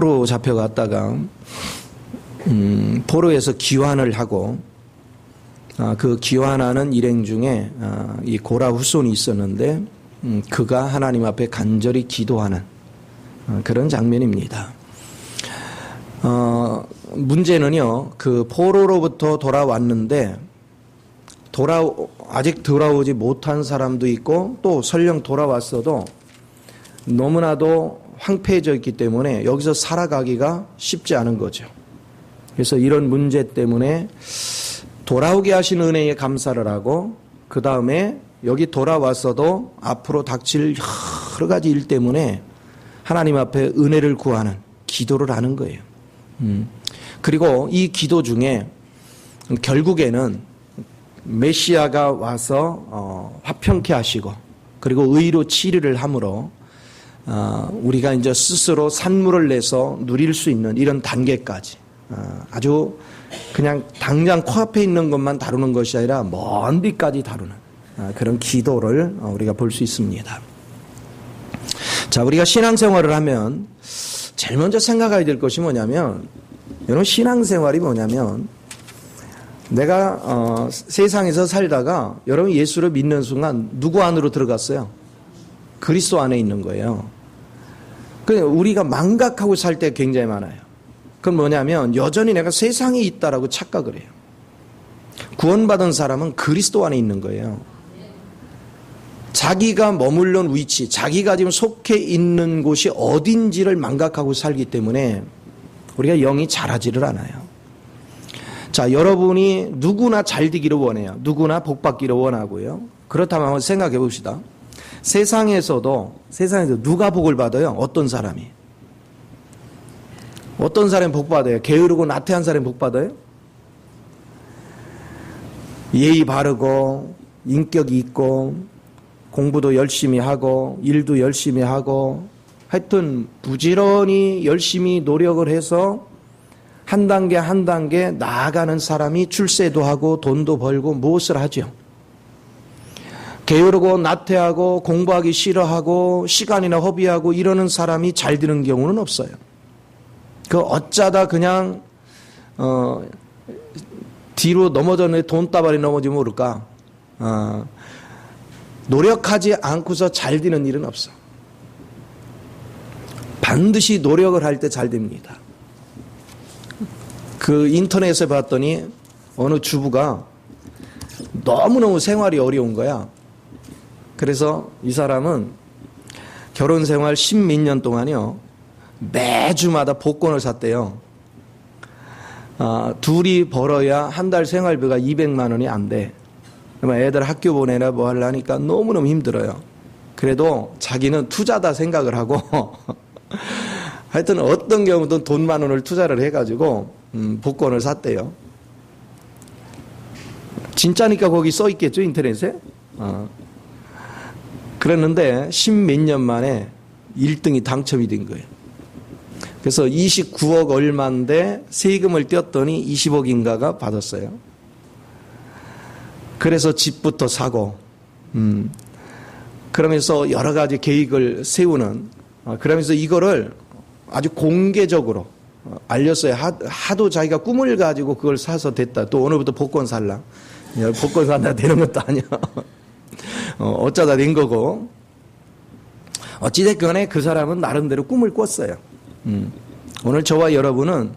포로 잡혀갔다가 포로에서 기환을 하고 그 기환하는 일행 중에 이 고라 후손이 있었는데 그가 하나님 앞에 간절히 기도하는 그런 장면입니다. 문제는요, 그 포로로부터 돌아왔는데 아직 돌아오지 못한 사람도 있고 또 설령 돌아왔어도 너무나도 황폐해져 있기 때문에 여기서 살아가기가 쉽지 않은 거죠. 그래서 이런 문제 때문에 돌아오게 하신 은혜에 감사를 하고 그 다음에 여기 돌아왔어도 앞으로 닥칠 여러 가지 일 때문에 하나님 앞에 은혜를 구하는 기도를 하는 거예요. 그리고 이 기도 중에 결국에는 메시아가 와서 화평케 하시고 그리고 의로 치리를 함으로 우리가 이제 스스로 산물을 내서 누릴 수 있는 이런 단계까지 아주 그냥 당장 코앞에 있는 것만 다루는 것이 아니라 먼 뒤까지 다루는 그런 기도를 우리가 볼 수 있습니다. 자, 우리가 신앙생활을 하면 제일 먼저 생각해야 될 것이 뭐냐면, 여러분 신앙생활이 뭐냐면 내가 세상에서 살다가 여러분 예수를 믿는 순간 누구 안으로 들어갔어요? 그리스도 안에 있는 거예요. 우리가 망각하고 살 때 굉장히 많아요. 그건 뭐냐면 여전히 내가 세상에 있다라고 착각을 해요. 구원받은 사람은 그리스도 안에 있는 거예요. 자기가 머물른 위치, 자기가 지금 속해 있는 곳이 어딘지를 망각하고 살기 때문에 우리가 영이 자라지를 않아요. 자, 여러분이 누구나 잘 되기를 원해요. 누구나 복 받기를 원하고요. 그렇다면 한번 생각해 봅시다. 세상에서 누가 복을 받아요? 어떤 사람이? 어떤 사람이 복 받아요? 게으르고 나태한 사람이 복 받아요? 예의 바르고 인격이 있고 공부도 열심히 하고 일도 열심히 하고 하여튼 부지런히 열심히 노력을 해서 한 단계 한 단계 나아가는 사람이 출세도 하고 돈도 벌고 무엇을 하죠? 게으르고 나태하고 공부하기 싫어하고 시간이나 허비하고 이러는 사람이 잘 되는 경우는 없어요. 그 어쩌다 그냥 뒤로 넘어졌는데 돈다발이 넘어지면 모를까? 노력하지 않고서 잘 되는 일은 없어. 반드시 노력을 할 때 잘 됩니다. 그 인터넷에 봤더니 어느 주부가 너무너무 생활이 어려운 거야. 그래서 이 사람은 결혼 생활 10몇 년 동안요 매주마다 복권을 샀대요. 둘이 벌어야 한 달 생활비가 200만 원이 안 돼. 애들 학교 보내나 뭐 하려니까 너무너무 힘들어요. 그래도 자기는 투자다 생각을 하고 하여튼 어떤 경우든 돈 10,000원을 투자를 해가지고 복권을 샀대요. 진짜니까 거기 써 있겠죠, 인터넷에? 그랬는데 10몇 년 만에 1등이 당첨이 된 거예요. 그래서 29억 얼마인데 세금을 떼었더니 20억인가가 받았어요. 그래서 집부터 사고, 그러면서 여러 가지 계획을 세우는, 그러면서 이거를 아주 공개적으로 알렸어요. 하도 자기가 꿈을 가지고 그걸 사서 됐다. 또 오늘부터 복권 살라. 복권 산다 되는 것도 아니야. 어쩌다 된 거고. 어찌됐건 그 사람은 나름대로 꿈을 꿨어요. 오늘 저와 여러분은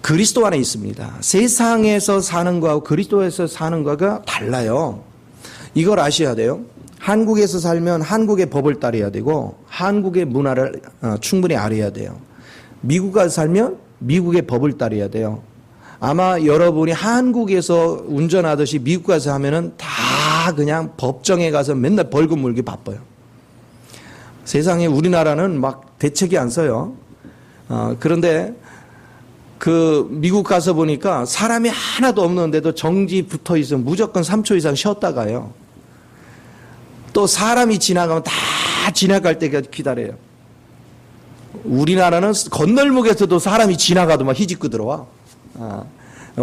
그리스도 안에 있습니다. 세상에서 사는 거하고 그리스도에서 사는 거가 달라요. 이걸 아셔야 돼요. 한국에서 살면 한국의 법을 따라야 되고 한국의 문화를 충분히 알아야 돼요. 미국 가서 살면 미국의 법을 따라야 돼요. 아마 여러분이 한국에서 운전하듯이 미국 가서 하면은 다 그냥 법정에 가서 맨날 벌금 물기 바빠요. 세상에 우리나라는 막 대책이 안 써요. 그런데 그 미국 가서 보니까 사람이 하나도 없는데도 정지 붙어 있으면 무조건 3초 이상 쉬었다 가요. 또 사람이 지나가면 다 지나갈 때까지 기다려요. 우리나라는 건널목에서도 사람이 지나가도 막 희짓고 들어와.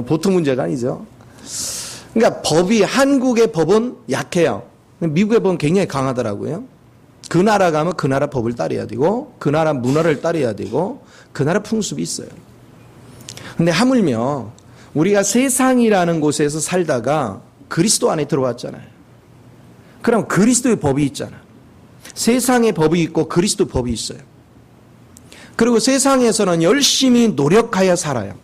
보통 문제가 아니죠. 그러니까 한국의 법은 약해요. 미국의 법은 굉장히 강하더라고요. 그 나라 가면 그 나라 법을 따라야 되고 그 나라 문화를 따라야 되고 그 나라 풍습이 있어요. 근데 하물며 우리가 세상이라는 곳에서 살다가 그리스도 안에 들어왔잖아요. 그럼 그리스도의 법이 있잖아. 세상의 법이 있고 그리스도의 법이 있어요. 그리고 세상에서는 열심히 노력하여 살아요.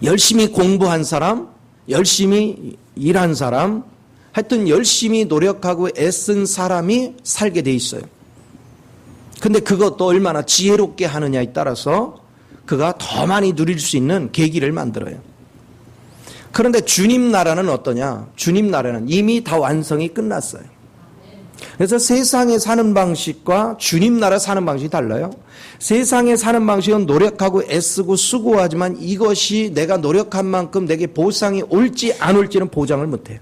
열심히 공부한 사람, 열심히 일한 사람, 하여튼 열심히 노력하고 애쓴 사람이 살게 돼 있어요. 근데 그것도 얼마나 지혜롭게 하느냐에 따라서 그가 더 많이 누릴 수 있는 계기를 만들어요. 그런데 주님 나라는 어떠냐? 주님 나라는 이미 다 완성이 끝났어요. 그래서 세상에 사는 방식과 주님 나라 사는 방식이 달라요. 세상에 사는 방식은 노력하고 애쓰고 수고하지만 이것이 내가 노력한 만큼 내게 보상이 올지 안 올지는 보장을 못해요.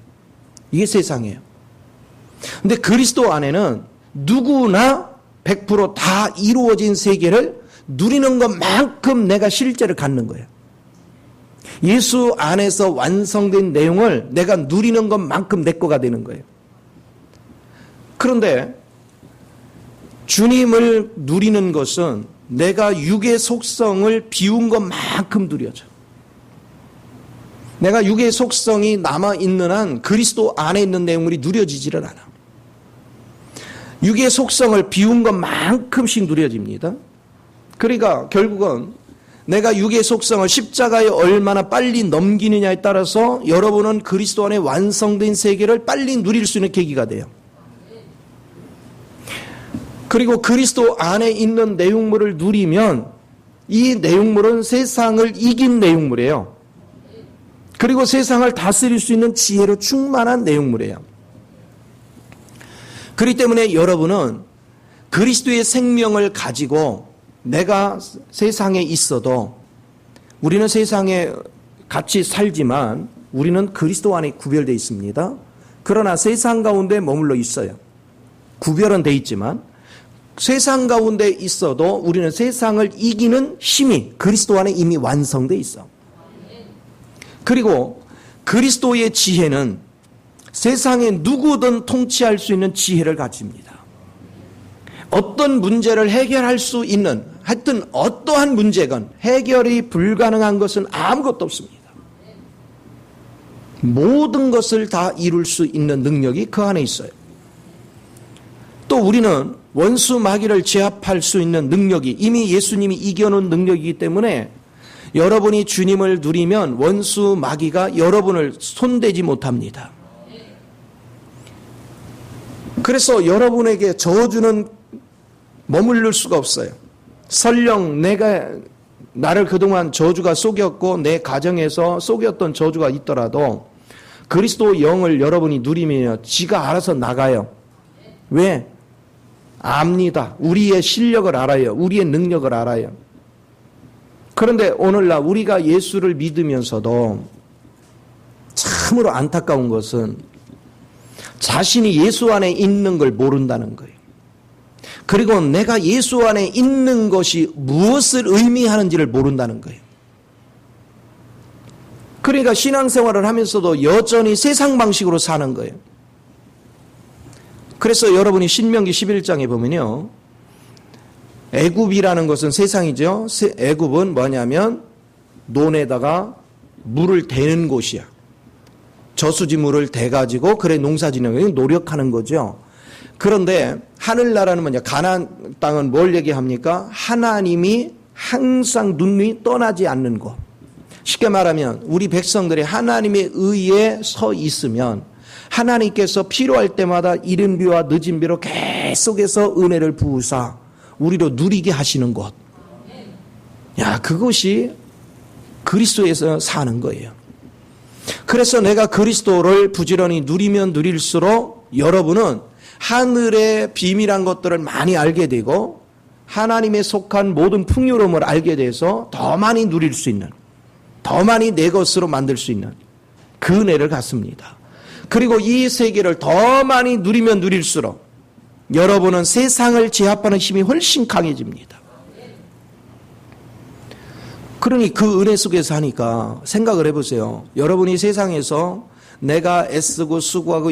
이게 세상이에요. 근데 그리스도 안에는 누구나 100% 다 이루어진 세계를 누리는 것만큼 내가 실제를 갖는 거예요. 예수 안에서 완성된 내용을 내가 누리는 것만큼 내 거가 되는 거예요. 그런데 주님을 누리는 것은 내가 육의 속성을 비운 것만큼 누려져. 내가 육의 속성이 남아있는 한 그리스도 안에 있는 내용물이 누려지지를 않아. 육의 속성을 비운 것만큼씩 누려집니다. 그러니까 결국은 내가 육의 속성을 십자가에 얼마나 빨리 넘기느냐에 따라서 여러분은 그리스도 안에 완성된 세계를 빨리 누릴 수 있는 계기가 돼요. 그리고 그리스도 안에 있는 내용물을 누리면 이 내용물은 세상을 이긴 내용물이에요. 그리고 세상을 다스릴 수 있는 지혜로 충만한 내용물이에요. 그렇기 때문에 여러분은 그리스도의 생명을 가지고 내가 세상에 있어도 우리는 세상에 같이 살지만 우리는 그리스도 안에 구별되어 있습니다. 그러나 세상 가운데 머물러 있어요. 구별은 되어 있지만 세상 가운데 있어도 우리는 세상을 이기는 힘이 그리스도 안에 이미 완성되어 있어. 그리고 그리스도의 지혜는 세상에 누구든 통치할 수 있는 지혜를 가집니다. 어떤 문제를 해결할 수 있는 하여튼 어떠한 문제건 해결이 불가능한 것은 아무것도 없습니다. 모든 것을 다 이룰 수 있는 능력이 그 안에 있어요. 또 우리는 원수 마귀를 제압할 수 있는 능력이 이미 예수님이 이겨놓은 능력이기 때문에 여러분이 주님을 누리면 원수 마귀가 여러분을 손대지 못합니다. 그래서 여러분에게 저주는 머무를 수가 없어요. 설령 내가 나를 그동안 저주가 속였고 내 가정에서 속였던 저주가 있더라도 그리스도 영을 여러분이 누리면 지가 알아서 나가요. 왜? 압니다. 우리의 실력을 알아요. 우리의 능력을 알아요. 그런데 오늘날 우리가 예수를 믿으면서도 참으로 안타까운 것은 자신이 예수 안에 있는 걸 모른다는 거예요. 그리고 내가 예수 안에 있는 것이 무엇을 의미하는지를 모른다는 거예요. 그러니까 신앙생활을 하면서도 여전히 세상 방식으로 사는 거예요. 그래서 여러분이 신명기 11장에 보면요. 애굽이라는 것은 세상이죠. 애굽은 뭐냐면 논에다가 물을 대는 곳이야. 저수지 물을 대가지고 그래 농사짓는 노력하는 거죠. 그런데 하늘나라는 뭐냐? 가나안 땅은 뭘 얘기합니까? 하나님이 항상 눈이 떠나지 않는 곳. 쉽게 말하면 우리 백성들이 하나님의 의에 서 있으면 하나님께서 필요할 때마다 이른 비와 늦은 비로 계속해서 은혜를 부으사 우리로 누리게 하시는 곳. 야, 그것이 그리스도에서 사는 거예요. 그래서 내가 그리스도를 부지런히 누리면 누릴수록 여러분은 하늘의 비밀한 것들을 많이 알게 되고 하나님에 속한 모든 풍요로움을 알게 돼서 더 많이 누릴 수 있는, 더 많이 내 것으로 만들 수 있는 그 은혜를 갖습니다. 그리고 이 세계를 더 많이 누리면 누릴수록 여러분은 세상을 제압하는 힘이 훨씬 강해집니다. 그러니 그 은혜 속에서 하니까 생각을 해보세요. 여러분이 세상에서 내가 애쓰고 수고하고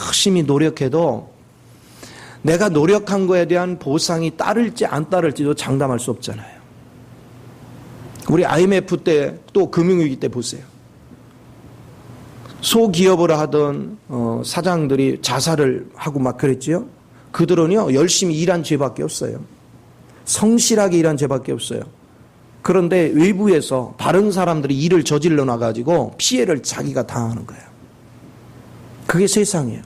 열심히 노력해도 내가 노력한 거에 대한 보상이 따를지 안 따를지도 장담할 수 없잖아요. 우리 IMF 때 또 금융위기 때 보세요. 소기업을 하던 사장들이 자살을 하고 막 그랬지요. 그들은요 열심히 일한 죄밖에 없어요. 성실하게 일한 죄밖에 없어요. 그런데 외부에서 다른 사람들이 일을 저질러 놔가지고 피해를 자기가 당하는 거예요. 그게 세상이에요.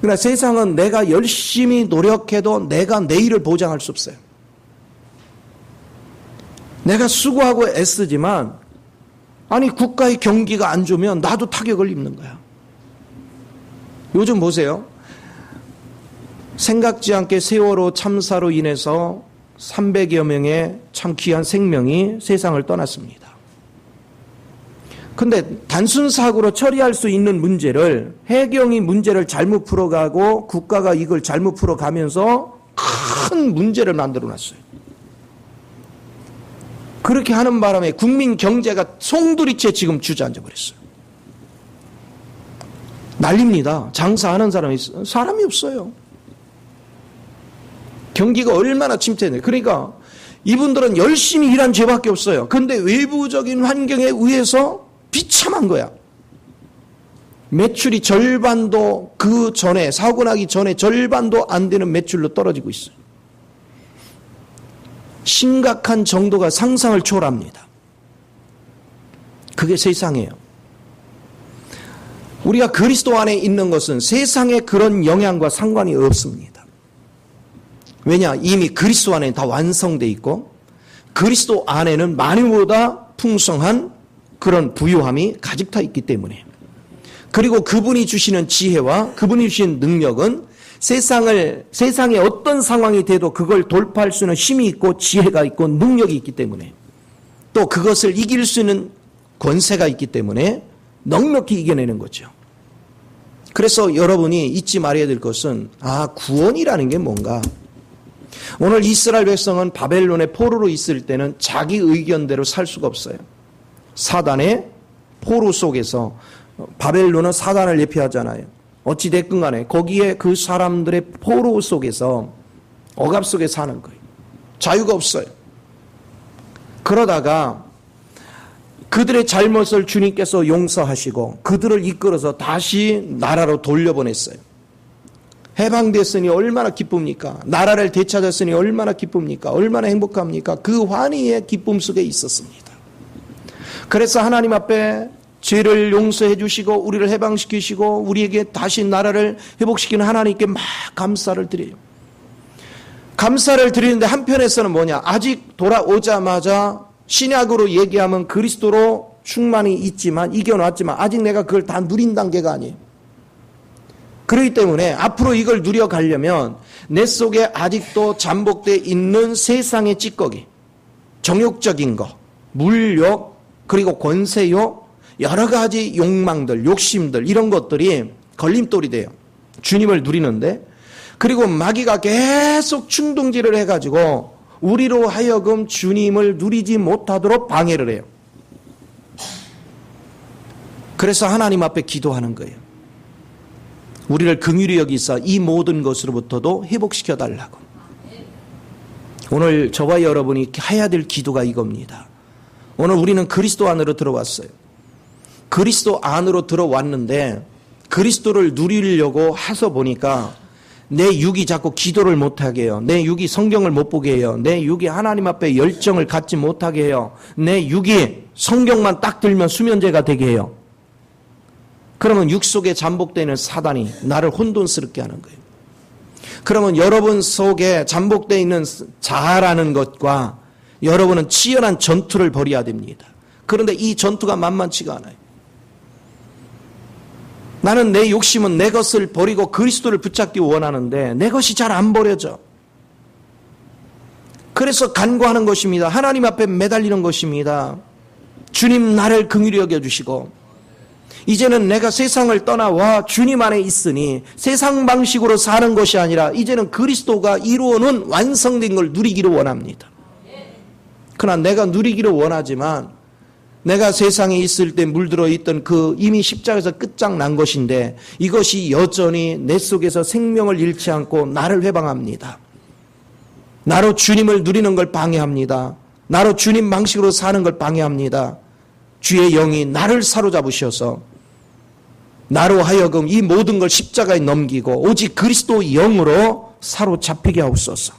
그러나 세상은 내가 열심히 노력해도 내가 내일을 보장할 수 없어요. 내가 수고하고 애쓰지만 아니 국가의 경기가 안 좋으면 나도 타격을 입는 거야. 요즘 보세요. 생각지 않게 세월호 참사로 인해서 300여 명의 참 귀한 생명이 세상을 떠났습니다. 근데 단순 사고로 처리할 수 있는 문제를 해경이 문제를 잘못 풀어가고 국가가 이걸 잘못 풀어가면서 큰 문제를 만들어 놨어요. 그렇게 하는 바람에 국민 경제가 송두리째 지금 주저앉아 버렸어요. 난립니다. 장사하는 사람이 없어요. 경기가 얼마나 침체돼. 그러니까 이분들은 열심히 일한 죄밖에 없어요. 그런데 외부적인 환경에 의해서 비참한 거야. 매출이 절반도 그 전에 사고 나기 전에 절반도 안 되는 매출로 떨어지고 있어요. 심각한 정도가 상상을 초월합니다. 그게 세상이에요. 우리가 그리스도 안에 있는 것은 세상의 그런 영향과 상관이 없습니다. 왜냐? 이미 그리스도 안에 다 완성되어 있고 그리스도 안에는 만유보다 풍성한 그런 부유함이 가득 차 있기 때문에, 그리고 그분이 주시는 지혜와 그분이 주신 능력은 세상의 어떤 상황이 돼도 그걸 돌파할 수 있는 힘이 있고 지혜가 있고 능력이 있기 때문에, 또 그것을 이길 수 있는 권세가 있기 때문에 넉넉히 이겨내는 거죠. 그래서 여러분이 잊지 말아야 될 것은 구원이라는 게 뭔가. 오늘 이스라엘 백성은 바벨론의 포로로 있을 때는 자기 의견대로 살 수가 없어요. 사단의 포로 속에서, 바벨론은 사단을 예표하잖아요. 어찌됐건 간에 거기에 그 사람들의 포로 속에서 억압 속에 사는 거예요. 자유가 없어요. 그러다가 그들의 잘못을 주님께서 용서하시고 그들을 이끌어서 다시 나라로 돌려보냈어요. 해방됐으니 얼마나 기쁩니까? 나라를 되찾았으니 얼마나 기쁩니까? 얼마나 행복합니까? 그 환희의 기쁨 속에 있었습니다. 그래서 하나님 앞에 죄를 용서해 주시고 우리를 해방시키시고 우리에게 다시 나라를 회복시키는 하나님께 막 감사를 드려요. 감사를 드리는데 한편에서는 뭐냐? 아직 돌아오자마자 신약으로 얘기하면 그리스도로 충만히 있지만, 이겨놨지만 아직 내가 그걸 다 누린 단계가 아니에요. 그렇기 때문에 앞으로 이걸 누려가려면 내 속에 아직도 잠복되어 있는 세상의 찌꺼기, 정욕적인 거, 물욕, 그리고 권세욕, 여러 가지 욕망들, 욕심들, 이런 것들이 걸림돌이 돼요. 주님을 누리는데. 그리고 마귀가 계속 충동질을 해가지고 우리로 하여금 주님을 누리지 못하도록 방해를 해요. 그래서 하나님 앞에 기도하는 거예요. 우리를 긍휼히 여기사 이 모든 것으로부터도 회복시켜 달라고. 오늘 저와 여러분이 해야 될 기도가 이겁니다. 오늘 우리는 그리스도 안으로 들어왔어요. 그리스도 안으로 들어왔는데 그리스도를 누리려고 해서 보니까 내 육이 자꾸 기도를 못하게 해요. 내 육이 성경을 못 보게 해요. 내 육이 하나님 앞에 열정을 갖지 못하게 해요. 내 육이 성경만 딱 들면 수면제가 되게 해요. 그러면 육 속에 잠복되는 사단이 나를 혼돈스럽게 하는 거예요. 그러면 여러분 속에 잠복되어 있는 자아라는 것과 여러분은 치열한 전투를 벌여야 됩니다. 그런데 이 전투가 만만치가 않아요. 나는 내 욕심은 내 것을 버리고 그리스도를 붙잡기 원하는데 내 것이 잘 안 버려져. 그래서 간구하는 것입니다. 하나님 앞에 매달리는 것입니다. 주님 나를 긍휼히 여겨주시고 이제는 내가 세상을 떠나와 주님 안에 있으니 세상 방식으로 사는 것이 아니라 이제는 그리스도가 이루어놓은 완성된 걸 누리기를 원합니다. 그러나 내가 누리기를 원하지만 내가 세상에 있을 때 물들어 있던 그 이미 십자가에서 끝장난 것인데 이것이 여전히 내 속에서 생명을 잃지 않고 나를 회방합니다. 나로 주님을 누리는 걸 방해합니다. 나로 주님 방식으로 사는 걸 방해합니다. 주의 영이 나를 사로잡으셔서 나로 하여금 이 모든 걸 십자가에 넘기고 오직 그리스도 영으로 사로잡히게 하옵소서.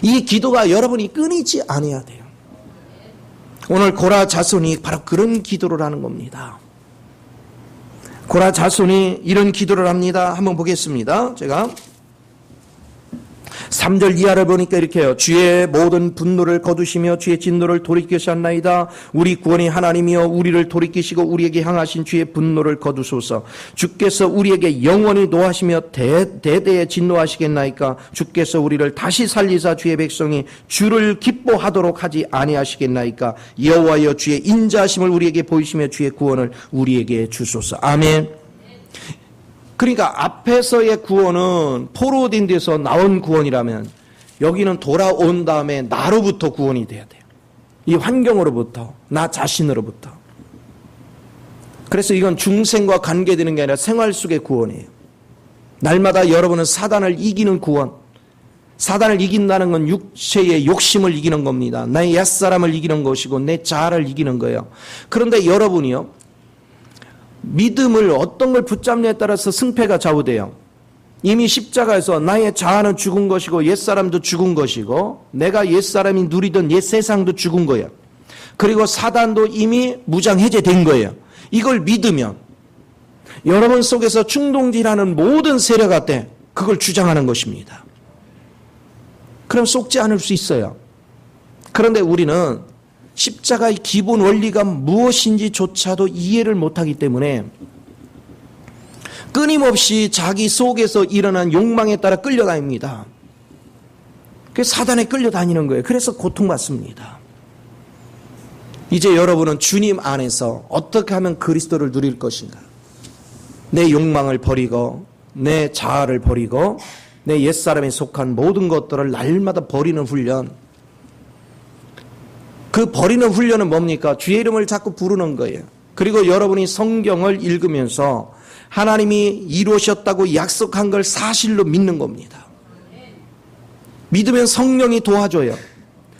이 기도가 여러분이 끊이지 아니어야 돼요. 오늘 고라 자손이 바로 그런 기도를 하는 겁니다. 고라 자손이 이런 기도를 합니다. 한번 보겠습니다. 제가 3절 이하를 보니까 이렇게 해요. 주의 모든 분노를 거두시며 주의 진노를 돌이키셨나이다. 우리 구원이 하나님이여 우리를 돌이키시고 우리에게 향하신 주의 분노를 거두소서. 주께서 우리에게 영원히 노하시며 대대에 진노하시겠나이까. 주께서 우리를 다시 살리사 주의 백성이 주를 기뻐하도록 하지 아니하시겠나이까. 여호와여 주의 인자하심을 우리에게 보이시며 주의 구원을 우리에게 주소서. 아멘. 그러니까 앞에서의 구원은 포로된 데서 나온 구원이라면 여기는 돌아온 다음에 나로부터 구원이 돼야 돼요. 이 환경으로부터, 나 자신으로부터. 그래서 이건 중생과 관계되는 게 아니라 생활 속의 구원이에요. 날마다 여러분은 사단을 이기는 구원. 사단을 이긴다는 건 육체의 욕심을 이기는 겁니다. 나의 옛사람을 이기는 것이고 내 자아를 이기는 거예요. 그런데 여러분이요, 믿음을 어떤 걸 붙잡냐에 따라서 승패가 좌우돼요. 이미 십자가에서 나의 자아는 죽은 것이고 옛사람도 죽은 것이고 내가 옛사람이 누리던 옛 세상도 죽은 거예요. 그리고 사단도 이미 무장 해제된 거예요. 이걸 믿으면 여러분 속에서 충동질하는 모든 세력한테 그걸 주장하는 것입니다. 그럼 속지 않을 수 있어요. 그런데 우리는 십자가의 기본 원리가 무엇인지조차도 이해를 못하기 때문에 끊임없이 자기 속에서 일어난 욕망에 따라 끌려다닙니다. 그래서 사단에 끌려다니는 거예요. 그래서 고통받습니다. 이제 여러분은 주님 안에서 어떻게 하면 그리스도를 누릴 것인가? 내 욕망을 버리고 내 자아를 버리고 내 옛사람에 속한 모든 것들을 날마다 버리는 훈련. 그 버리는 훈련은 뭡니까? 주의 이름을 자꾸 부르는 거예요. 그리고 여러분이 성경을 읽으면서 하나님이 이루셨다고 약속한 걸 사실로 믿는 겁니다. 믿으면 성령이 도와줘요.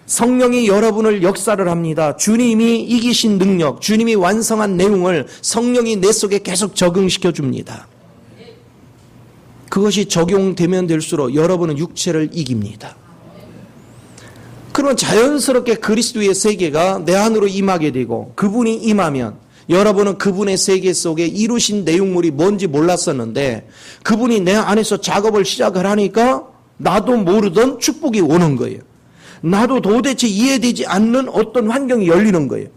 성령이 여러분을 역사를 합니다. 주님이 이기신 능력, 주님이 완성한 내용을 성령이 내 속에 계속 적용시켜 줍니다. 그것이 적용되면 될수록 여러분은 육체를 이깁니다. 그러면 자연스럽게 그리스도의 세계가 내 안으로 임하게 되고 그분이 임하면 여러분은 그분의 세계 속에 이루신 내용물이 뭔지 몰랐었는데 그분이 내 안에서 작업을 시작을 하니까 나도 모르던 축복이 오는 거예요. 나도 도대체 이해되지 않는 어떤 환경이 열리는 거예요.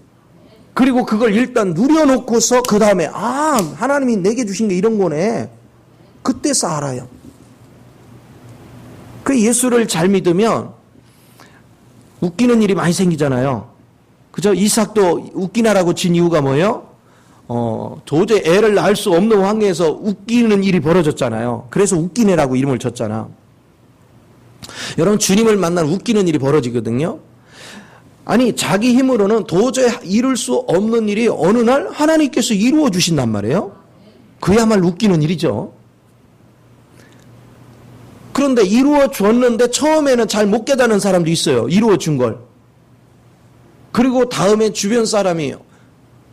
그리고 그걸 일단 누려놓고서 그 다음에 하나님이 내게 주신 게 이런 거네. 그때서 알아요. 그 예수를 잘 믿으면 웃기는 일이 많이 생기잖아요. 그죠? 이삭도 웃기나라고 진 이유가 뭐예요? 도저히 애를 낳을 수 없는 환경에서 웃기는 일이 벌어졌잖아요. 그래서 웃기네라고 이름을 줬잖아. 여러분, 주님을 만나면 웃기는 일이 벌어지거든요. 아니, 자기 힘으로는 도저히 이룰 수 없는 일이 어느 날 하나님께서 이루어 주신단 말이에요. 그야말로 웃기는 일이죠. 그런데 이루어 줬는데 처음에는 잘 못 깨닫는 사람도 있어요. 이루어 준 걸. 그리고 다음에 주변 사람이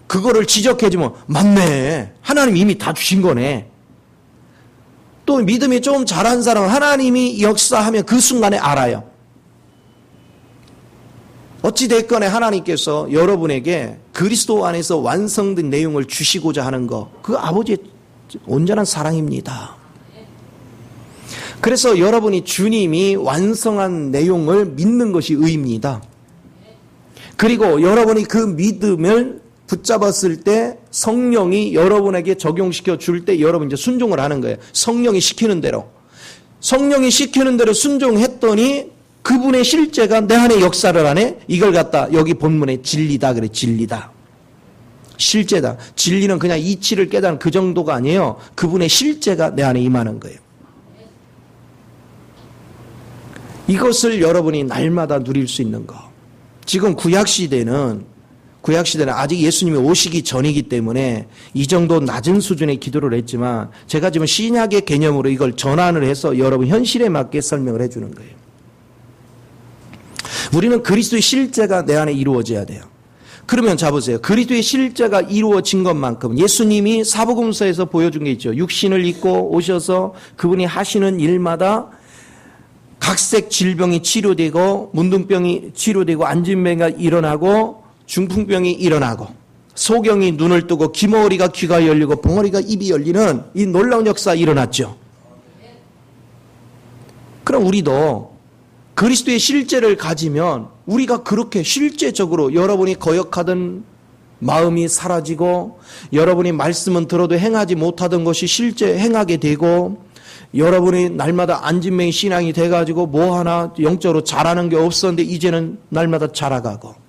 그거를 지적해주면 맞네. 하나님 이미 다 주신 거네. 또 믿음이 좀 잘한 사람은 하나님이 역사하면 그 순간에 알아요. 어찌됐건에 하나님께서 여러분에게 그리스도 안에서 완성된 내용을 주시고자 하는 거, 그 아버지의 온전한 사랑입니다. 그래서 여러분이 주님이 완성한 내용을 믿는 것이 의입니다. 그리고 여러분이 그 믿음을 붙잡았을 때 성령이 여러분에게 적용시켜 줄 때 여러분 이제 순종을 하는 거예요. 성령이 시키는 대로. 성령이 시키는 대로 순종했더니 그분의 실제가 내 안에 역사를 하네. 이걸 갖다 여기 본문에 진리다 그래. 진리다. 실제다. 진리는 그냥 이치를 깨닫는 그 정도가 아니에요. 그분의 실제가 내 안에 임하는 거예요. 이것을 여러분이 날마다 누릴 수 있는 거. 지금 구약시대는 구약시대는 아직 예수님이 오시기 전이기 때문에 이 정도 낮은 수준의 기도를 했지만 제가 지금 신약의 개념으로 이걸 전환을 해서 여러분 현실에 맞게 설명을 해주는 거예요. 우리는 그리스도의 실제가 내 안에 이루어져야 돼요. 그러면 잡으세요. 그리스도의 실제가 이루어진 것만큼 예수님이 사복음서에서 보여준 게 있죠. 육신을 입고 오셔서 그분이 하시는 일마다 각색 질병이 치료되고 문둥병이 치료되고 안진병이 일어나고 중풍병이 일어나고 소경이 눈을 뜨고 기머리가 귀가 열리고 벙어리가 입이 열리는 이 놀라운 역사가 일어났죠. 그럼 우리도 그리스도의 실제를 가지면 우리가 그렇게 실제적으로 여러분이 거역하던 마음이 사라지고 여러분이 말씀은 들어도 행하지 못하던 것이 실제 행하게 되고 여러분이 날마다 안진뱅이 신앙이 돼가지고 뭐 하나 영적으로 잘하는 게 없었는데 이제는 날마다 자라가고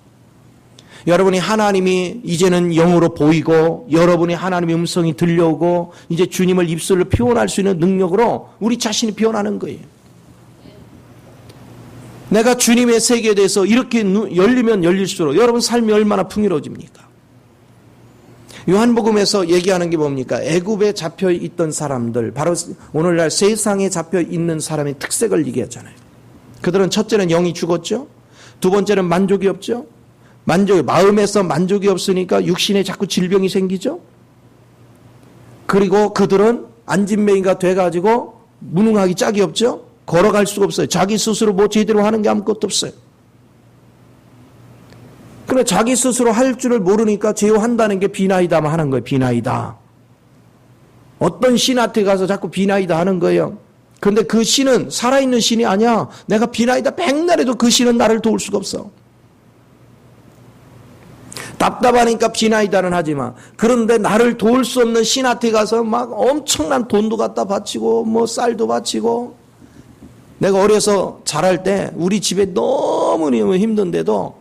여러분이 하나님이 이제는 영으로 보이고 여러분이 하나님의 음성이 들려오고 이제 주님을 입술로 표현할 수 있는 능력으로 우리 자신이 표현하는 거예요. 내가 주님의 세계에 대해서 이렇게 열리면 열릴수록 여러분 삶이 얼마나 풍요로워집니까? 요한복음에서 얘기하는 게 뭡니까? 애굽에 잡혀있던 사람들, 바로 오늘날 세상에 잡혀있는 사람의 특색을 얘기하잖아요. 그들은 첫째는 영이 죽었죠. 두 번째는 만족이 없죠. 마음에서 만족이 없으니까 육신에 자꾸 질병이 생기죠. 그리고 그들은 안진뱅이가 돼가지고 무능하기 짝이 없죠. 걸어갈 수가 없어요. 자기 스스로 뭐 제대로 하는 게 아무것도 없어요. 그래 자기 스스로 할 줄을 모르니까 제어한다는 게 비나이다 하는 거예요. 비나이다. 어떤 신한테 가서 자꾸 비나이다 하는 거예요. 그런데 그 신은 살아있는 신이 아니야. 내가 비나이다 백날 해도 그 신은 나를 도울 수가 없어. 답답하니까 비나이다는 하지만 그런데 나를 도울 수 없는 신한테 가서 막 엄청난 돈도 갖다 바치고 뭐 쌀도 바치고 내가 어려서 자랄 때 우리 집에 너무너무 힘든데도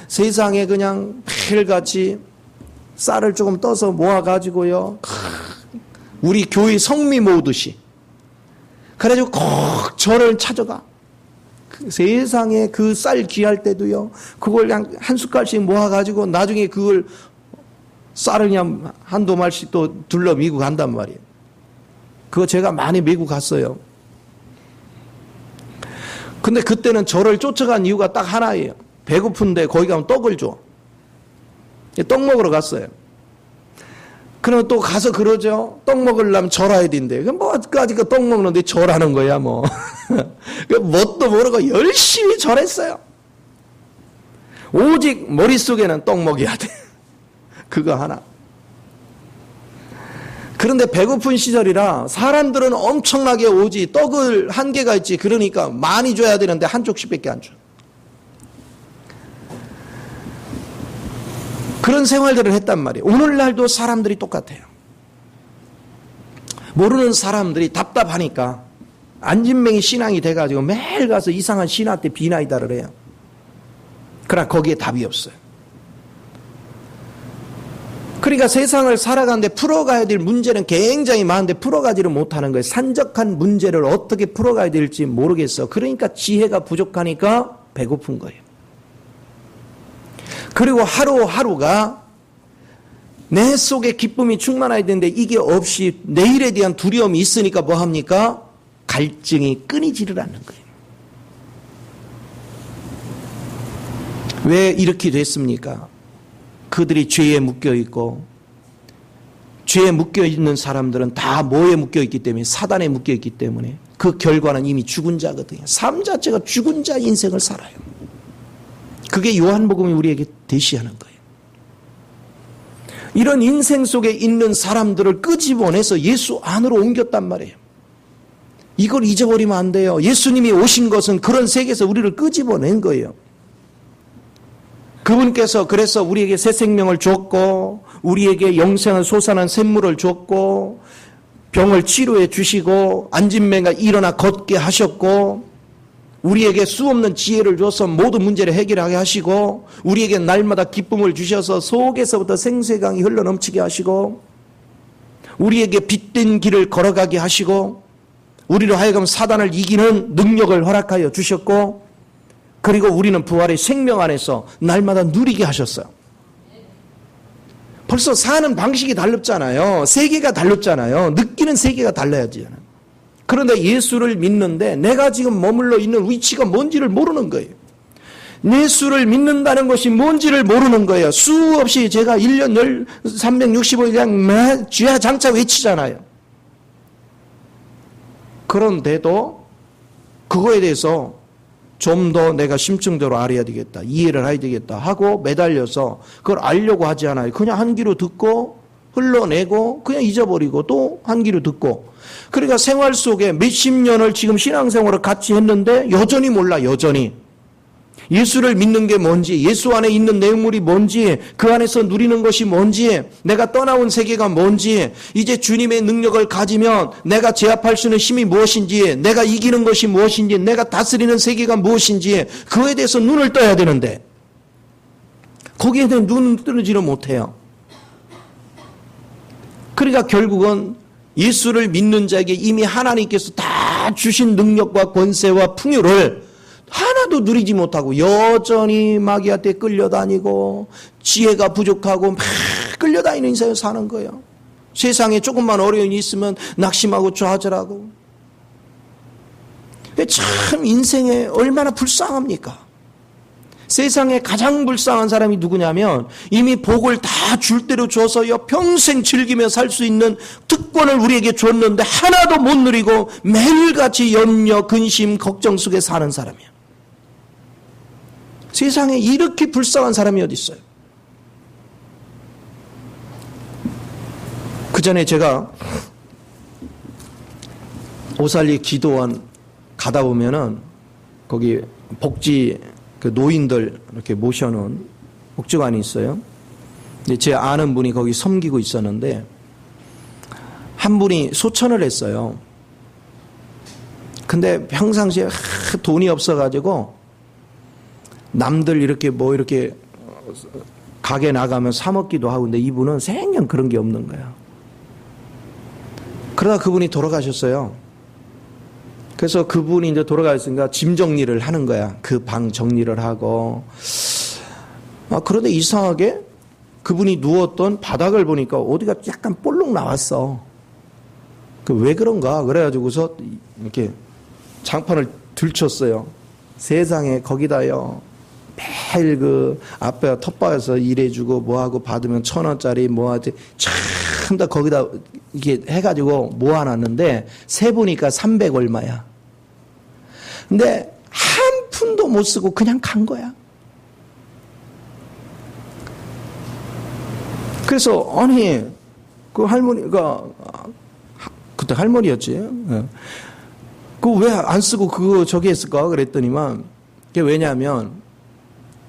세상에 그냥 매일같이 쌀을 조금 떠서 모아가지고요. 우리 교회 성미 모으듯이. 그래가지고 꼭 절을 찾아가. 세상에 그 쌀 귀할 때도요. 그걸 그냥 한 숟갈씩 모아가지고 나중에 그걸 쌀을 그냥 한두 말씩 또 둘러 미고 간단 말이에요. 그거 제가 많이 메고 갔어요. 근데 그때는 저를 쫓아간 이유가 딱 하나예요. 배고픈데 거기 가면 떡을 줘. 떡 먹으러 갔어요. 그러면 또 가서 그러죠. 떡 먹으려면 절해야 된대. 그럼 뭐까지 그 떡 먹는데 절하는 거야 뭐. 뭣도 모르고 열심히 절했어요. 오직 머릿속에는 떡 먹여야 돼. 그거 하나. 그런데 배고픈 시절이라 사람들은 엄청나게 오지. 떡을 한 개가 있지. 그러니까 많이 줘야 되는데 한쪽씩밖에 안 줘. 그런 생활들을 했단 말이에요. 오늘날도 사람들이 똑같아요. 모르는 사람들이 답답하니까 안진뱅이 신앙이 돼가지고 매일 가서 이상한 신한테 비나이다를 해요. 그러나 거기에 답이 없어요. 그러니까 세상을 살아가는데 풀어가야 될 문제는 굉장히 많은데 풀어가지를 못하는 거예요. 산적한 문제를 어떻게 풀어가야 될지 모르겠어. 그러니까 지혜가 부족하니까 배고픈 거예요. 그리고 하루하루가 내 속에 기쁨이 충만해야 되는데 이게 없이 내일에 대한 두려움이 있으니까 뭐 합니까? 갈증이 끊이지를 않는 거예요. 왜 이렇게 됐습니까? 그들이 죄에 묶여있고 죄에 묶여있는 사람들은 다 뭐에 묶여있기 때문에 사단에 묶여있기 때문에 그 결과는 이미 죽은 자거든요. 삶 자체가 죽은 자 인생을 살아요. 그게 요한복음이 우리에게 대시하는 거예요. 이런 인생 속에 있는 사람들을 끄집어내서 예수 안으로 옮겼단 말이에요. 이걸 잊어버리면 안 돼요. 예수님이 오신 것은 그런 세계에서 우리를 끄집어낸 거예요. 그분께서 그래서 우리에게 새 생명을 줬고 우리에게 영생을 솟아난 샘물을 줬고 병을 치료해 주시고 안진뱅이가 일어나 걷게 하셨고 우리에게 수없는 지혜를 줘서 모든 문제를 해결하게 하시고 우리에게 날마다 기쁨을 주셔서 속에서부터 생수의 강이 흘러넘치게 하시고 우리에게 빛된 길을 걸어가게 하시고 우리로 하여금 사단을 이기는 능력을 허락하여 주셨고 그리고 우리는 부활의 생명 안에서 날마다 누리게 하셨어요. 벌써 사는 방식이 달랐잖아요. 세계가 달랐잖아요. 느끼는 세계가 달라야지. 그런데 예수를 믿는데 내가 지금 머물러 있는 위치가 뭔지를 모르는 거예요. 예수를 믿는다는 것이 뭔지를 모르는 거예요. 수없이 제가 1년 365일 그냥 쥐야장차 외치잖아요. 그런데도 그거에 대해서 좀 더 내가 심층적으로 알아야 되겠다, 이해를 해야 되겠다 하고 매달려서 그걸 알려고 하지 않아요. 그냥 한 귀로 듣고 흘러내고 그냥 잊어버리고 또 한 귀로 듣고. 그러니까 생활 속에 몇십 년을 지금 신앙생활을 같이 했는데 여전히 몰라. 여전히 예수를 믿는 게 뭔지, 예수 안에 있는 내용물이 뭔지, 그 안에서 누리는 것이 뭔지, 내가 떠나온 세계가 뭔지, 이제 주님의 능력을 가지면 내가 제압할 수 있는 힘이 무엇인지, 내가 이기는 것이 무엇인지, 내가 다스리는 세계가 무엇인지 그거에 대해서 눈을 떠야 되는데 거기에 대한 눈을 뜨지를 못해요. 그러니까 결국은 예수를 믿는 자에게 이미 하나님께서 다 주신 능력과 권세와 풍요를 하나도 누리지 못하고 여전히 마귀한테 끌려다니고 지혜가 부족하고 막 끌려다니는 인생을 사는 거예요. 세상에 조금만 어려움이 있으면 낙심하고 좌절하고. 참 인생에 얼마나 불쌍합니까? 세상에 가장 불쌍한 사람이 누구냐면 이미 복을 다 줄 대로 줘서요 평생 즐기며 살 수 있는 특권을 우리에게 줬는데 하나도 못 누리고 매일같이 염려, 근심, 걱정 속에 사는 사람이야. 세상에 이렇게 불쌍한 사람이 어디 있어요? 그 전에 제가 오살리 기도원 가다 보면은 거기 복지 그 노인들 이렇게 모셔놓은 복지관이 있어요. 근데 제 아는 분이 거기 섬기고 있었는데 한 분이 소천을 했어요. 근데 평상시에 돈이 없어가지고 남들 이렇게 뭐 이렇게 가게 나가면 사 먹기도 하고, 근데 이분은 생전 그런 게 없는 거야. 그러다 그분이 돌아가셨어요. 그래서 그분이 이제 돌아가셨으니까 짐 정리를 하는 거야. 그 방 정리를 하고. 그런데 이상하게 그분이 누웠던 바닥을 보니까 어디가 약간 볼록 나왔어. 왜 그런가? 그래가지고서 이렇게 장판을 들쳤어요. 세상에 거기다요. 매일 그 앞에 텃밭에서 일해주고 뭐하고 받으면 1,000원짜리 뭐하지 참 다 거기다 이렇게 해가지고 모아놨는데 세보니까 300 얼마야. 근데 한 푼도 못 쓰고 그냥 간 거야. 그래서 아니 그 할머니가 그때 할머니였지. 그 왜 안 쓰고 그거 저기 했을까 그랬더니만 그게 왜냐하면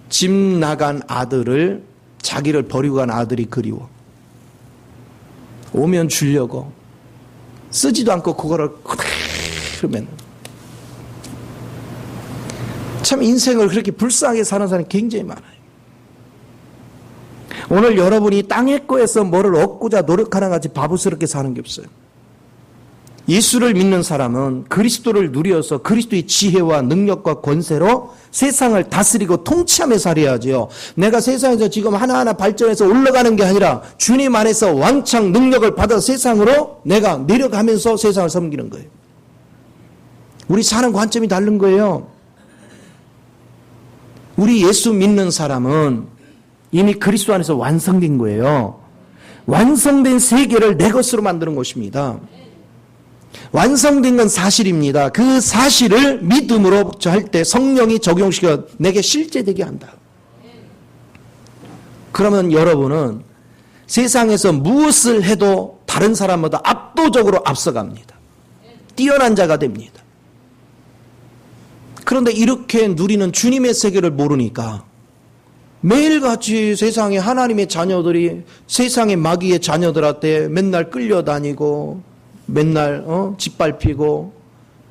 집 나간 아들을 자기를 버리고 간 아들이 그리워. 오면 주려고 쓰지도 않고 그거를 그러면 참 인생을 그렇게 불쌍하게 사는 사람이 굉장히 많아요. 오늘 여러분이 땅의 거에서 뭐를 얻고자 노력하는 같이 바보스럽게 사는 게 없어요. 예수를 믿는 사람은 그리스도를 누려서 그리스도의 지혜와 능력과 권세로 세상을 다스리고 통치하며 살아야지요. 내가 세상에서 지금 하나하나 발전해서 올라가는 게 아니라 주님 안에서 왕창 능력을 받아 세상으로 내가 내려가면서 세상을 섬기는 거예요. 우리 사는 관점이 다른 거예요. 우리 예수 믿는 사람은 이미 그리스도 안에서 완성된 거예요. 완성된 세계를 내 것으로 만드는 것입니다. 완성된 건 사실입니다. 그 사실을 믿음으로 할 때 성령이 적용시켜 내게 실제되게 한다. 그러면 여러분은 세상에서 무엇을 해도 다른 사람보다 압도적으로 앞서갑니다. 뛰어난 자가 됩니다. 그런데 이렇게 누리는 주님의 세계를 모르니까 매일같이 세상에 하나님의 자녀들이 세상의 마귀의 자녀들한테 맨날 끌려다니고 맨날 짓밟히고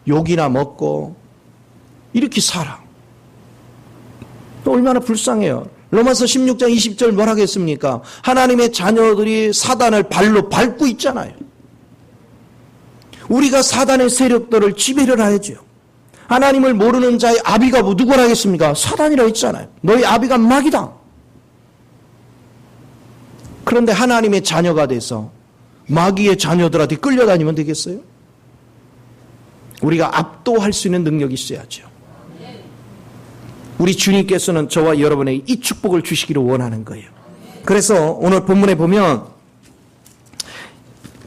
욕이나 먹고 이렇게 살아. 얼마나 불쌍해요. 로마서 16장 20절 뭐라 하겠습니까? 하나님의 자녀들이 사단을 발로 밟고 있잖아요. 우리가 사단의 세력들을 지배를 하야죠. 하나님을 모르는 자의 아비가 누구라 하겠습니까? 사단이라 했잖아요. 너희 아비가 마귀다. 그런데 하나님의 자녀가 돼서 마귀의 자녀들한테 끌려다니면 되겠어요? 우리가 압도할 수 있는 능력이 있어야죠. 우리 주님께서는 저와 여러분에게 이 축복을 주시기를 원하는 거예요. 그래서 오늘 본문에 보면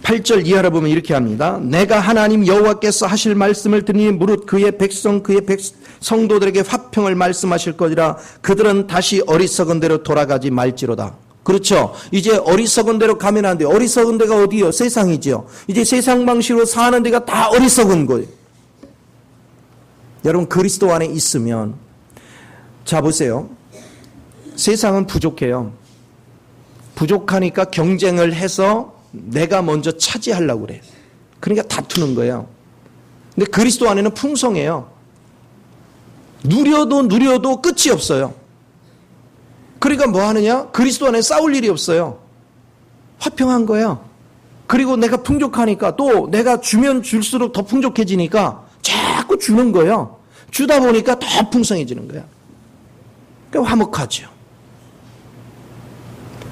8절 이하를 보면 이렇게 합니다. 내가 하나님 여호와께서 하실 말씀을 들으니 무릇 그의 성도들에게 화평을 말씀하실 거니라. 그들은 다시 어리석은 대로 돌아가지 말지로다. 그렇죠. 이제 어리석은 대로 가면 안 돼요. 어리석은 데가 어디요? 세상이지요. 이제 세상 방식으로 사는 데가 다 어리석은 거예요. 여러분 그리스도 안에 있으면 자 보세요. 세상은 부족해요. 부족하니까 경쟁을 해서 내가 먼저 차지하려고 그래요. 그러니까 다투는 거예요. 근데 그리스도 안에는 풍성해요. 누려도 끝이 없어요. 그러니까 뭐 하느냐? 그리스도 안에 싸울 일이 없어요. 화평한 거예요. 그리고 내가 풍족하니까 또 내가 주면 줄수록 더 풍족해지니까 자꾸 주는 거예요. 주다 보니까 더 풍성해지는 거예요. 그러니까 화목하죠.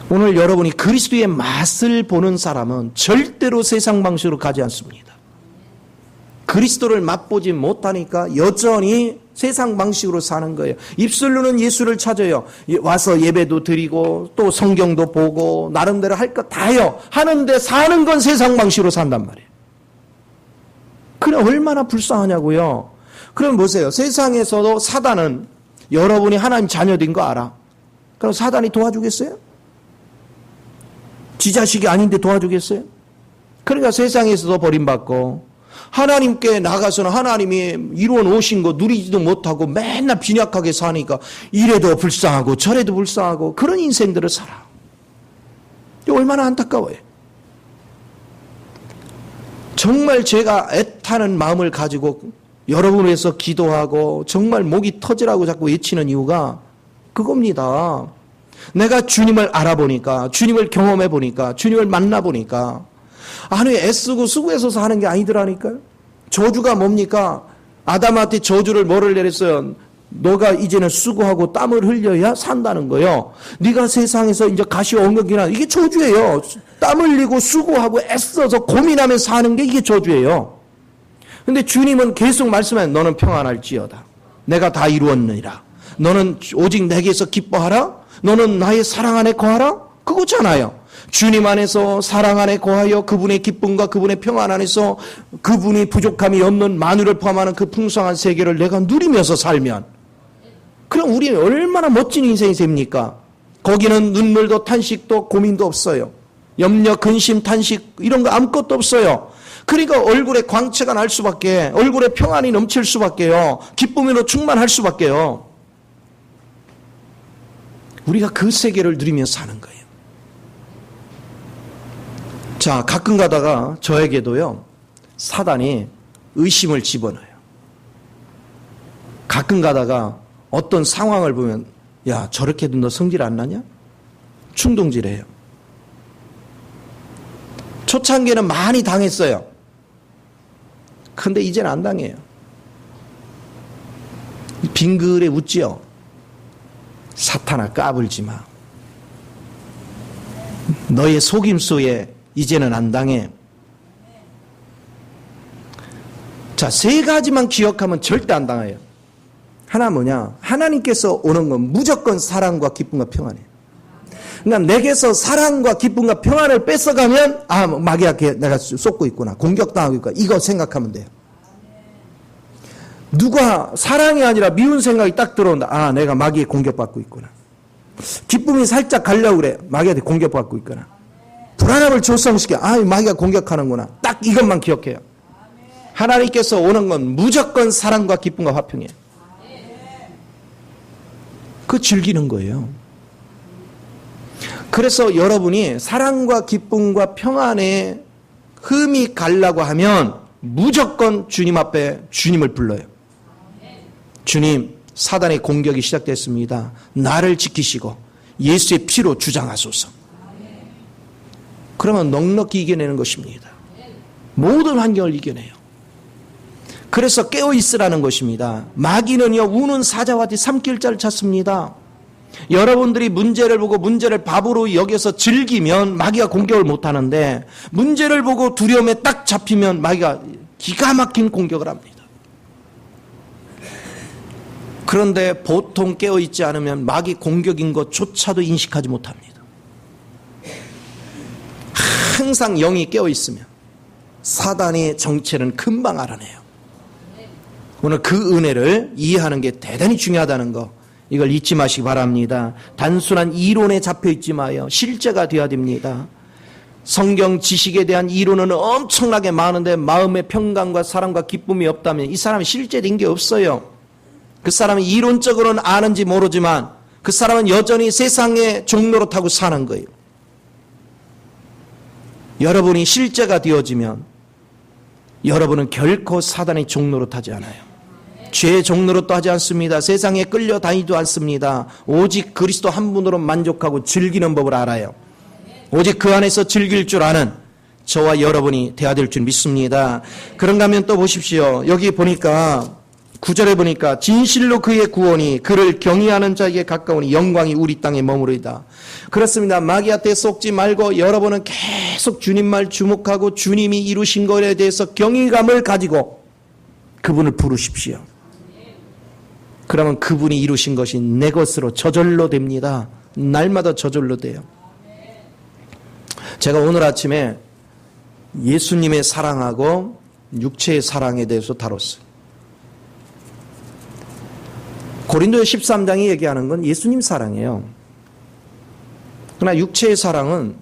오늘 여러분이 그리스도의 맛을 보는 사람은 절대로 세상 방식으로 가지 않습니다. 그리스도를 맛보지 못하니까 여전히 세상 방식으로 사는 거예요. 입술로는 예수를 찾아요. 와서 예배도 드리고 또 성경도 보고 나름대로 할 것 다 해요. 하는데 사는 건 세상 방식으로 산단 말이에요. 그래 얼마나 불쌍하냐고요. 그럼 보세요. 세상에서도 사단은 여러분이 하나님 자녀된 거 알아. 그럼 사단이 도와주겠어요? 지 자식이 아닌데 도와주겠어요? 그러니까 세상에서도 버림받고 하나님께 나가서는 하나님이 이루어 놓으신 거 누리지도 못하고 맨날 빈약하게 사니까 이래도 불쌍하고 저래도 불쌍하고 그런 인생들을 살아. 얼마나 안타까워요. 정말 제가 애타는 마음을 가지고 여러분을 위해서 기도하고 정말 목이 터지라고 자꾸 외치는 이유가 그겁니다. 내가 주님을 알아보니까, 주님을 경험해보니까, 주님을 만나보니까 아니 애쓰고 수고해서 사는 게 아니더라니까요. 저주가 뭡니까? 아담한테 저주를 뭐를 내렸어요? 너가 이제는 수고하고 땀을 흘려야 산다는 거예요. 네가 세상에서 이제 가시 엉겅기나 이게 저주예요. 땀 흘리고 수고하고 애써서 고민하면서 사는 게 이게 저주예요. 근데 주님은 계속 말씀해 너는 평안할지어다. 내가 다 이루었느니라. 너는 오직 내게서 기뻐하라. 너는 나의 사랑 안에 거하라. 그거잖아요. 주님 안에서 사랑 안에 거하여 그분의 기쁨과 그분의 평안 안에서 그분이 부족함이 없는 만유를 포함하는 그 풍성한 세계를 내가 누리면서 살면 그럼 우리 얼마나 멋진 인생이 됩니까? 거기는 눈물도 탄식도 고민도 없어요. 염려, 근심, 탄식 이런 거 아무것도 없어요. 그러니까 얼굴에 광채가 날 수밖에, 얼굴에 평안이 넘칠 수밖에요. 기쁨으로 충만할 수밖에요. 우리가 그 세계를 누리면서 사는 거예요. 자, 가끔 가다가 저에게도요, 사단이 의심을 집어넣어요. 가끔 가다가 어떤 상황을 보면, 야, 저렇게도 너 성질 안 나냐? 충동질해요. 초창기에는 많이 당했어요. 근데 이제는 안 당해요. 빙그레 웃지요. 사탄아 까불지 마. 너의 속임수에 이제는 안 당해. 자, 세 가지만 기억하면 절대 안 당해요. 하나 뭐냐? 하나님께서 오는 건 무조건 사랑과 기쁨과 평안이에요. 그러니까 내게서 사랑과 기쁨과 평안을 뺏어가면 아, 마귀한테 내가 쏟고 있구나. 공격당하고 있구나. 이거 생각하면 돼요. 누가 사랑이 아니라 미운 생각이 딱 들어온다. 아, 내가 마귀에 공격받고 있구나. 기쁨이 살짝 가려고 그래. 마귀한테 공격받고 있구나. 불안함을 조성시켜. 아, 마귀가 공격하는구나. 딱 이것만 기억해요. 하나님께서 오는 건 무조건 사랑과 기쁨과 화평이에요. 그거 즐기는 거예요. 그래서 여러분이 사랑과 기쁨과 평안에 흠이 가려고 하면 무조건 주님 앞에 주님을 불러요. 주님, 사단의 공격이 시작됐습니다. 나를 지키시고 예수의 피로 주장하소서. 그러면 넉넉히 이겨내는 것입니다. 모든 환경을 이겨내요. 그래서 깨어있으라는 것입니다. 마귀는요, 우는 사자와 같이 삼킬 자를 찾습니다. 여러분들이 문제를 보고 문제를 밥으로 여겨서 즐기면 마귀가 공격을 못하는데, 문제를 보고 두려움에 딱 잡히면 마귀가 기가 막힌 공격을 합니다. 그런데 보통 깨어있지 않으면 마귀 공격인 것조차도 인식하지 못합니다. 항상 영이 깨어있으면 사단의 정체는 금방 알아내요. 오늘 그 은혜를 이해하는 게 대단히 중요하다는 거, 이걸 잊지 마시기 바랍니다. 단순한 이론에 잡혀있지 마요. 실제가 되어야 됩니다. 성경 지식에 대한 이론은 엄청나게 많은데 마음의 평강과 사랑과 기쁨이 없다면 이 사람이 실제된 게 없어요. 그 사람은 이론적으로는 아는지 모르지만 그 사람은 여전히 세상의 종노릇하고 사는 거예요. 여러분이 실제가 되어지면 여러분은 결코 사단의 종노릇하지 않아요. 죄의 종노릇도 하지 않습니다. 세상에 끌려다니지도 않습니다. 오직 그리스도 한 분으로 만족하고 즐기는 법을 알아요. 오직 그 안에서 즐길 줄 아는 저와 여러분이 되어야 될 줄 믿습니다. 그런가 하면 또 보십시오. 여기 보니까 9절에 보니까 진실로 그의 구원이 그를 경외하는 자에게 가까우니 영광이 우리 땅에 머무르이다. 그렇습니다. 마귀한테 속지 말고 여러분은 계속 주님 말 주목하고 주님이 이루신 것에 대해서 경외감을 가지고 그분을 부르십시오. 그러면 그분이 이루신 것이 내 것으로 저절로 됩니다. 날마다 저절로 돼요. 제가 오늘 아침에 예수님의 사랑하고 육체의 사랑에 대해서 다뤘어요. 고린도 13장이 얘기하는 건 예수님 사랑이에요. 그러나 육체의 사랑은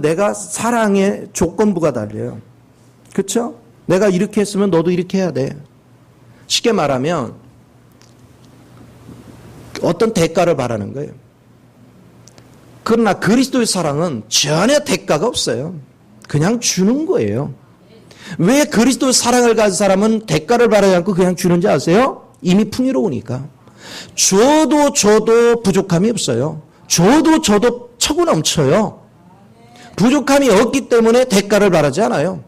내가 사랑의 조건부가 달려요. 그렇죠? 내가 이렇게 했으면 너도 이렇게 해야 돼. 쉽게 말하면 어떤 대가를 바라는 거예요. 그러나 그리스도의 사랑은 전혀 대가가 없어요. 그냥 주는 거예요. 왜 그리스도의 사랑을 가진 사람은 대가를 바라지 않고 그냥 주는지 아세요? 이미 풍요로우니까. 줘도 부족함이 없어요. 줘도 차고 넘쳐요. 부족함이 없기 때문에 대가를 바라지 않아요.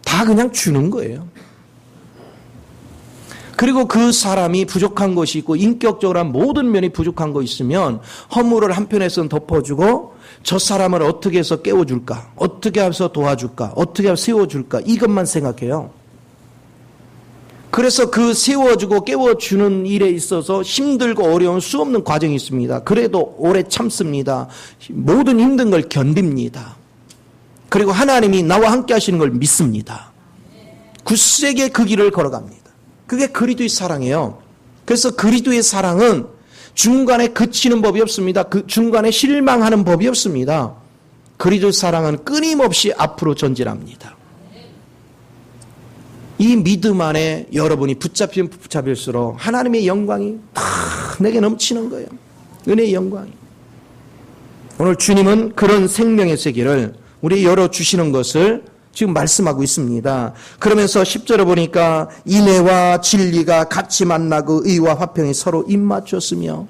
다 그냥 주는 거예요. 그리고 그 사람이 부족한 것이 있고 인격적으로 한 모든 면이 부족한 거 있으면 허물을 한편에서는 덮어주고 저 사람을 어떻게 해서 깨워줄까? 어떻게 해서 도와줄까? 어떻게 해서 세워줄까? 이것만 생각해요. 그래서 그 세워주고 깨워주는 일에 있어서 힘들고 어려운 수없는 과정이 있습니다. 그래도 오래 참습니다. 모든 힘든 걸 견딥니다. 그리고 하나님이 나와 함께 하시는 걸 믿습니다. 굳세게 그 길을 걸어갑니다. 그게 그리스도의 사랑이에요. 그래서 그리스도의 사랑은 중간에 그치는 법이 없습니다. 그 중간에 실망하는 법이 없습니다. 그리스도의 사랑은 끊임없이 앞으로 전진합니다. 이 믿음 안에 여러분이 붙잡히면 붙잡힐수록 하나님의 영광이 다 내게 넘치는 거예요. 은혜의 영광이. 오늘 주님은 그런 생명의 세계를 우리에게 열어주시는 것을 지금 말씀하고 있습니다. 그러면서 10절에 보니까 인애와 진리가 같이 만나고 의와 화평이 서로 입맞췄으며,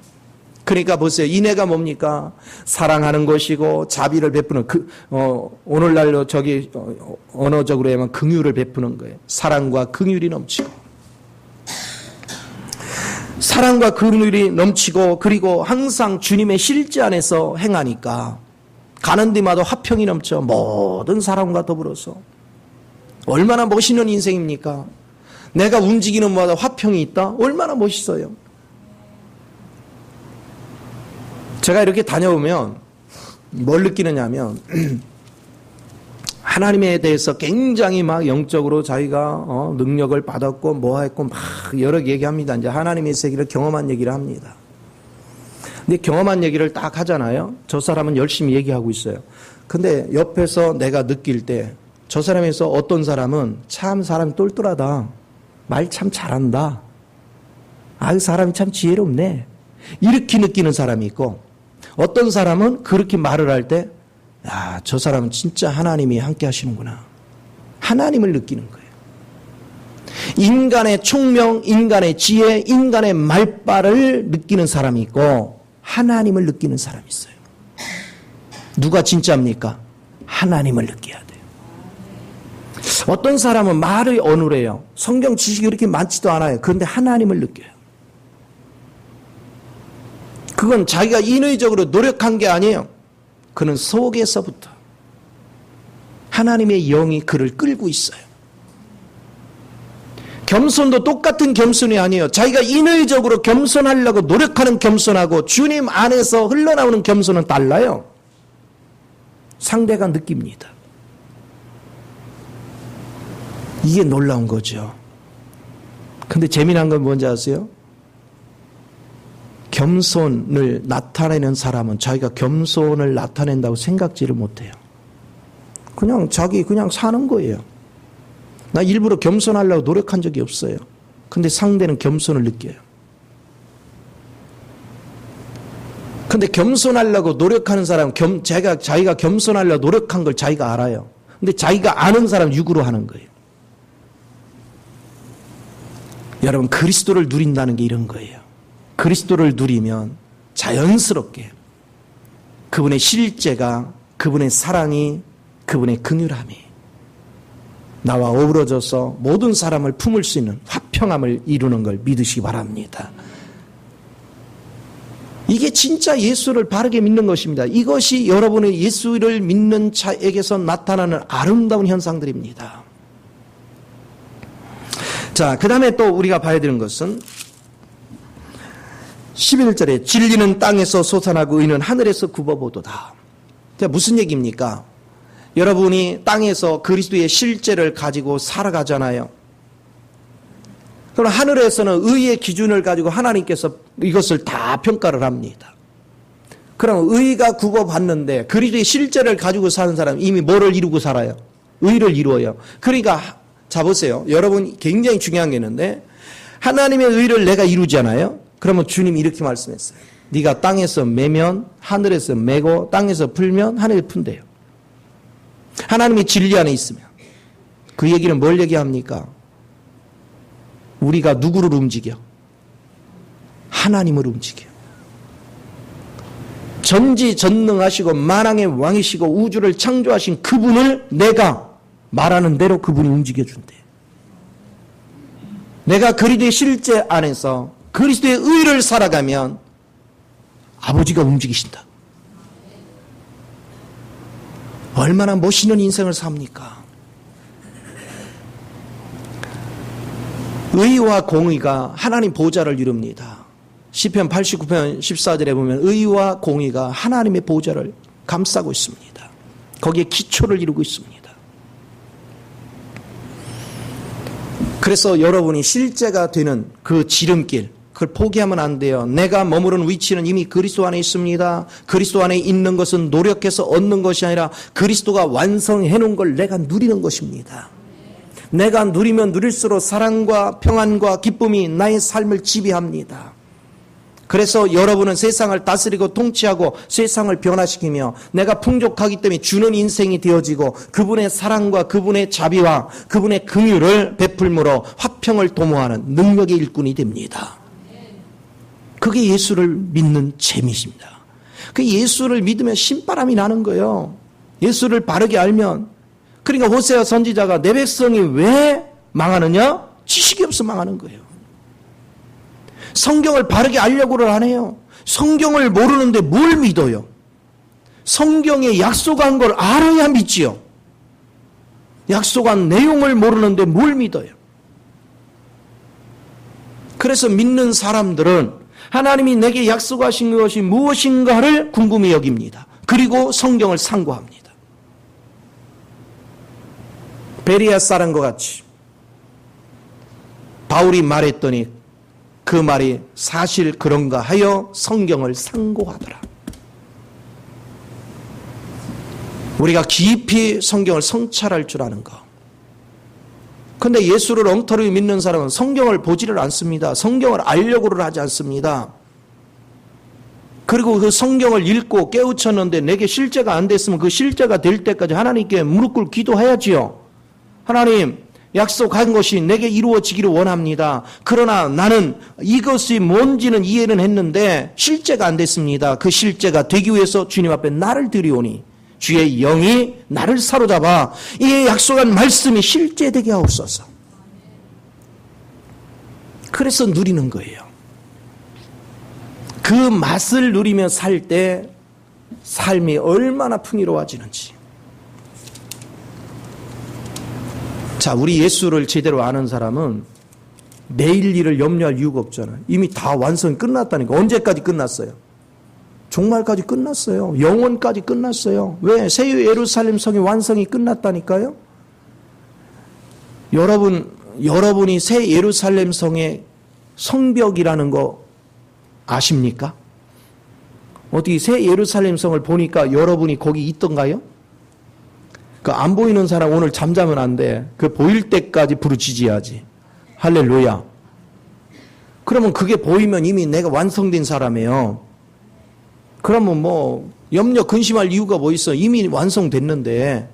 그러니까 보세요. 인애가 뭡니까? 사랑하는 것이고 자비를 베푸는 오늘날로 언어적으로 하면 긍휼을 베푸는 거예요. 사랑과 긍휼이 넘치고 그리고 항상 주님의 실제 안에서 행하니까 가는 데마다 화평이 넘쳐 모든 사람과 더불어서. 얼마나 멋있는 인생입니까? 내가 움직이는 마다 화평이 있다? 얼마나 멋있어요. 제가 이렇게 다녀오면 뭘 느끼느냐면 하나님에 대해서 굉장히 막 영적으로 자기가 능력을 받았고 뭐 했고 막 여러 얘기합니다. 이제 하나님의 세계를 경험한 얘기를 합니다. 근데 경험한 얘기를 딱 하잖아요. 저 사람은 열심히 얘기하고 있어요. 근데 옆에서 내가 느낄 때 저 사람에서 어떤 사람은 참 사람이 똘똘하다. 말 참 잘한다. 아, 그 사람이 참 지혜롭네. 이렇게 느끼는 사람이 있고, 어떤 사람은 그렇게 말을 할 때 야, 저 사람은 진짜 하나님이 함께 하시는구나. 하나님을 느끼는 거예요. 인간의 총명, 인간의 지혜, 인간의 말발을 느끼는 사람이 있고 하나님을 느끼는 사람이 있어요. 누가 진짜입니까? 하나님을 느껴야 돼요. 어떤 사람은 말이 어눌해요. 성경 지식이 그렇게 많지도 않아요. 그런데 하나님을 느껴요. 그건 자기가 인위적으로 노력한 게 아니에요. 그는 속에서부터 하나님의 영이 그를 끌고 있어요. 겸손도 똑같은 겸손이 아니에요. 자기가 인위적으로 겸손하려고 노력하는 겸손하고 주님 안에서 흘러나오는 겸손은 달라요. 상대가 느낍니다. 이게 놀라운 거죠. 근데 재미난 건 뭔지 아세요? 겸손을 나타내는 사람은 자기가 겸손을 나타낸다고 생각지를 못해요. 그냥 자기 그냥 사는 거예요. 나 일부러 겸손하려고 노력한 적이 없어요. 근데 상대는 겸손을 느껴요. 근데 겸손하려고 노력하는 사람은 자기가 겸손하려고 노력한 걸 자기가 알아요. 근데 자기가 아는 사람 육으로 하는 거예요. 여러분, 그리스도를 누린다는 게 이런 거예요. 그리스도를 누리면 자연스럽게 그분의 실제가, 그분의 사랑이, 그분의 긍휼함이 나와 어우러져서 모든 사람을 품을 수 있는 화평함을 이루는 걸 믿으시기 바랍니다. 이게 진짜 예수를 바르게 믿는 것입니다. 이것이 여러분의 예수를 믿는 자에게서 나타나는 아름다운 현상들입니다. 자, 그 다음에 또 우리가 봐야 되는 것은 11절에 진리는 땅에서 솟아나고 의는 하늘에서 굽어보도다. 무슨 얘기입니까? 여러분이 땅에서 그리스도의 실제를 가지고 살아가잖아요. 그럼 하늘에서는 의의 기준을 가지고 하나님께서 이것을 다 평가를 합니다. 그럼 의가 굽어봤는데 그리스도의 실제를 가지고 사는 사람은 이미 뭐를 이루고 살아요? 의를 이루어요. 그러니까 자 보세요. 여러분 굉장히 중요한 게 있는데 하나님의 의를 내가 이루잖아요. 그러면 주님이 이렇게 말씀했어요. 네가 땅에서 매면 하늘에서 매고 땅에서 풀면 하늘에 푼대요. 하나님의 진리 안에 있으면. 그 얘기는 뭘 얘기합니까? 우리가 누구를 움직여? 하나님을 움직여. 전지전능하시고 만왕의 왕이시고 우주를 창조하신 그분을 내가 말하는 대로 그분이 움직여준대. 내가 그리스도의 실제 안에서 그리스도의 의를 살아가면 아버지가 움직이신다. 얼마나 멋있는 인생을 삽니까? 의와 공의가 하나님 보좌를 이룹니다. 시편 89편 14절에 보면 의와 공의가 하나님의 보좌를 감싸고 있습니다. 거기에 기초를 이루고 있습니다. 그래서 여러분이 실제가 되는 그 지름길, 그걸 포기하면 안 돼요. 내가 머무른 위치는 이미 그리스도 안에 있습니다. 그리스도 안에 있는 것은 노력해서 얻는 것이 아니라 그리스도가 완성해 놓은 걸 내가 누리는 것입니다. 내가 누리면 누릴수록 사랑과 평안과 기쁨이 나의 삶을 지배합니다. 그래서 여러분은 세상을 다스리고 통치하고 세상을 변화시키며 내가 풍족하기 때문에 주는 인생이 되어지고 그분의 사랑과 그분의 자비와 그분의 긍휼을 베풀므로 화평을 도모하는 능력의 일꾼이 됩니다. 그게 예수를 믿는 재미입니다. 그 예수를 믿으면 신바람이 나는 거예요. 예수를 바르게 알면. 그러니까 호세아 선지자가 내 백성이 왜 망하느냐? 지식이 없어 망하는 거예요. 성경을 바르게 알려고를 안 해요. 성경을 모르는데 뭘 믿어요? 성경에 약속한 걸 알아야 믿지요. 약속한 내용을 모르는데 뭘 믿어요? 그래서 믿는 사람들은 하나님이 내게 약속하신 것이 무엇인가를 궁금히 여깁니다. 그리고 성경을 상고합니다. 베리아 사람과 같이 바울이 말했더니 그 말이 사실 그런가 하여 성경을 상고하더라. 우리가 깊이 성경을 성찰할 줄 아는 것. 그런데 예수를 엉터리 믿는 사람은 성경을 보지를 않습니다. 성경을 알려고를 하지 않습니다. 그리고 그 성경을 읽고 깨우쳤는데 내게 실제가 안 됐으면 그 실제가 될 때까지 하나님께 무릎 꿇고 기도해야지요. 하나님, 약속한 것이 내게 이루어지기를 원합니다. 그러나 나는 이것이 뭔지는 이해는 했는데 실제가 안 됐습니다. 그 실제가 되기 위해서 주님 앞에 나를 드리오니 주의 영이 나를 사로잡아 이 약속한 말씀이 실제되게 하옵소서. 그래서 누리는 거예요. 그 그 맛을 누리며 살 때 삶이 얼마나 풍요로워지는지. 자, 우리 예수를 제대로 아는 사람은 내일 일을 염려할 이유가 없잖아요. 이미 다 완성이 끝났다니까. 언제까지 끝났어요? 종말까지 끝났어요. 영원까지 끝났어요. 왜? 새 예루살렘 성의 완성이 끝났다니까요. 여러분이 새 예루살렘 성의 성벽이라는 거 아십니까? 어떻게 새 예루살렘 성을 보니까 여러분이 거기 있던가요? 그 안 보이는 사람 오늘 잠자면 안 돼. 그 보일 때까지 부르짖어야지. 할렐루야. 그러면 그게 보이면 이미 내가 완성된 사람이에요. 그러면 뭐 염려 근심할 이유가 뭐 있어? 이미 완성됐는데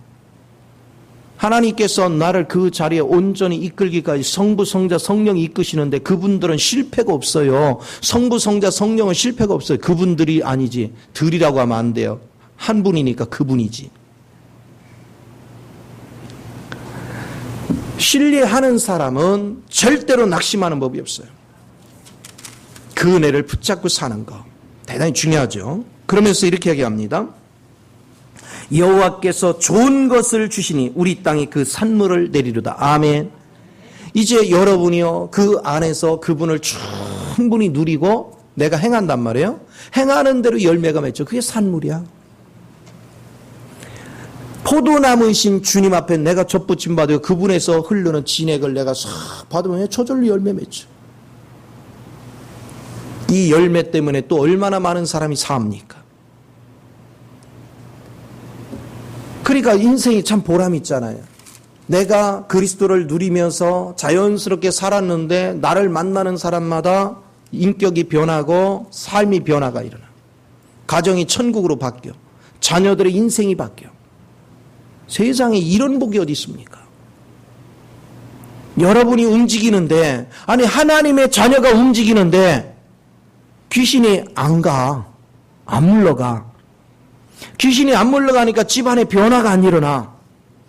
하나님께서 나를 그 자리에 온전히 이끌기까지 성부, 성자, 성령이 이끄시는데 그분들은 실패가 없어요. 성부, 성자, 성령은 실패가 없어요. 그분들이 아니지. 들이라고 하면 안 돼요. 한 분이니까 그분이지. 신뢰하는 사람은 절대로 낙심하는 법이 없어요. 그 은혜를 붙잡고 사는 거 대단히 중요하죠. 그러면서 이렇게 얘기합니다. 여호와께서 좋은 것을 주시니 우리 땅에 그 산물을 내리로다. 아멘. 이제 여러분이요 그 안에서 그분을 충분히 누리고 내가 행한단 말이에요. 행하는 대로 열매가 맺죠. 그게 산물이야. 포도나무이신 주님 앞에 내가 접붙임 받아요. 그분에서 흐르는 진액을 내가 싹 받으면 저절로 열매 맺죠. 이 열매 때문에 또 얼마나 많은 사람이 삽니까? 그러니까 인생이 참 보람 있잖아요. 내가 그리스도를 누리면서 자연스럽게 살았는데 나를 만나는 사람마다 인격이 변하고 삶이 변화가 일어나. 가정이 천국으로 바뀌어. 자녀들의 인생이 바뀌어. 세상에 이런 복이 어디 있습니까? 여러분이 움직이는데, 아니 하나님의 자녀가 움직이는데 귀신이 안 가. 안 물러가. 귀신이 안 물러가니까 집안에 변화가 안 일어나.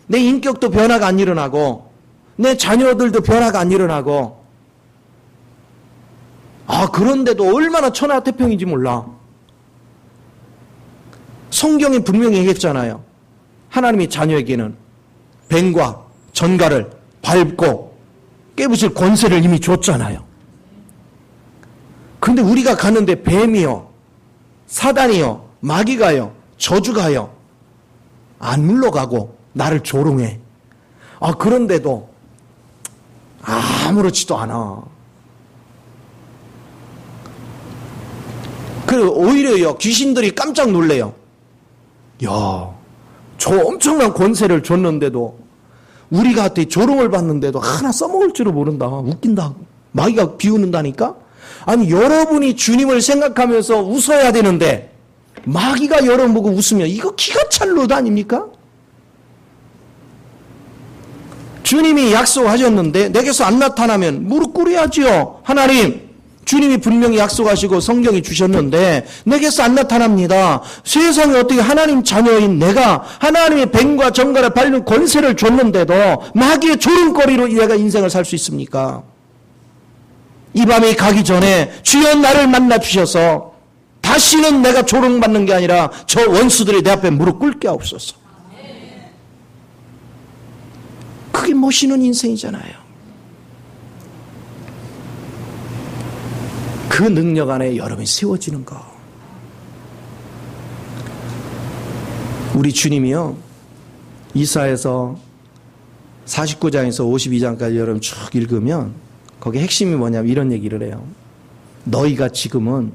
내 인격도 변화가 안 일어나고 내 자녀들도 변화가 안 일어나고. 그런데도 얼마나 천하태평인지 몰라. 성경이 분명히 얘기했잖아요. 하나님이 자녀에게는 뱀과 전갈을 밟고 깨부술 권세를 이미 줬잖아요. 그런데 우리가 가는데 뱀이요, 사단이요, 마귀가요, 저주가요 안 물러가고 나를 조롱해. 그런데도 아무렇지도 않아. 그리고 오히려요 귀신들이 깜짝 놀래요. 야, 저 엄청난 권세를 줬는데도 우리가 조롱을 받는데도 하나 써먹을 줄을 모른다. 웃긴다. 마귀가 비웃는다니까. 아니 여러분이 주님을 생각하면서 웃어야 되는데 마귀가 여러분 보고 웃으면 이거 기가 찰 노릇 아닙니까? 주님이 약속하셨는데 내게서 안 나타나면 무릎 꿇어야지요. 하나님, 주님이 분명히 약속하시고 성경이 주셨는데 내게서 안 나타납니다. 세상에 어떻게 하나님 자녀인 내가 하나님의 뱀과 전갈을 밟는 권세를 줬는데도 마귀의 조롱거리로 내가 인생을 살 수 있습니까? 이 밤이 가기 전에 주여 나를 만나 주셔서 다시는 내가 조롱받는 게 아니라 저 원수들이 내 앞에 무릎 꿇게 하옵소서. 그게 모시는 인생이잖아요. 그 능력 안에 여러분이 세워지는 거. 우리 주님이요 이사야서 49장에서 52장까지 여러분 쭉 읽으면 거기 핵심이 뭐냐면 이런 얘기를 해요. 너희가 지금은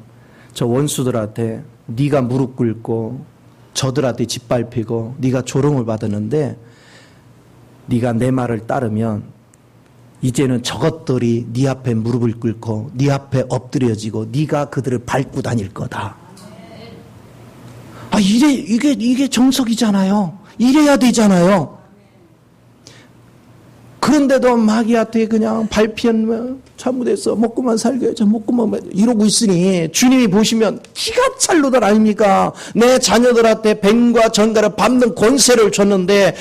저 원수들한테 네가 무릎 꿇고 저들한테 짓밟히고 네가 조롱을 받았는데 네가 내 말을 따르면 이제는 저것들이 네 앞에 무릎을 꿇고 네 앞에 엎드려지고 네가 그들을 밟고 다닐 거다. 이게 정석이잖아요. 이래야 되잖아요. 그런데도 마귀한테 그냥 밟히면 잘못해서 먹고만 살게요. 먹고만 이러고 있으니 주님이 보시면 기가 찰 노릇 아닙니까? 내 자녀들한테 뱀과 전갈을 밟는 권세를 줬는데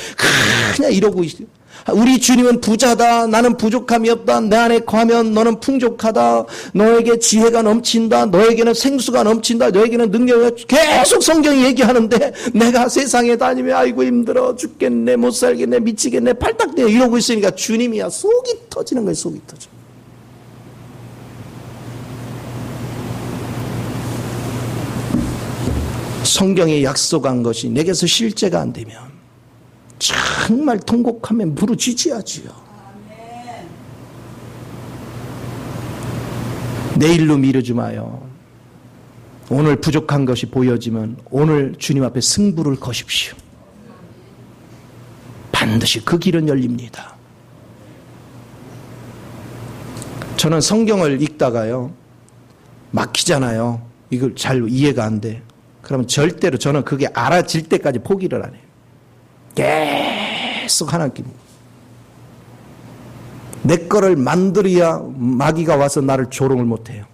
그냥 이러고 있어요. 우리 주님은 부자다. 나는 부족함이 없다. 내 안에 거하면 너는 풍족하다. 너에게 지혜가 넘친다. 너에게는 생수가 넘친다. 너에게는 능력이 계속 성경이 얘기하는데 내가 세상에 다니며 아이고 힘들어 죽겠네 못 살겠네 미치겠네 팔딱대 이러고 있으니까 주님이야 속이 터지는 거예요. 속이 터져. 성경에 약속한 것이 내게서 실제가 안 되면 정말 통곡하며 부르짖어야지요. 내일로 미루지 마요. 오늘 부족한 것이 보여지면 오늘 주님 앞에 승부를 거십시오. 반드시 그 길은 열립니다. 저는 성경을 읽다가요 막히잖아요. 이걸 잘 이해가 안 돼. 그러면 절대로 저는 그게 알아질 때까지 포기를 안 해요. 계속 하나님 내 거를 만들어야 마귀가 와서 나를 조롱을 못해요.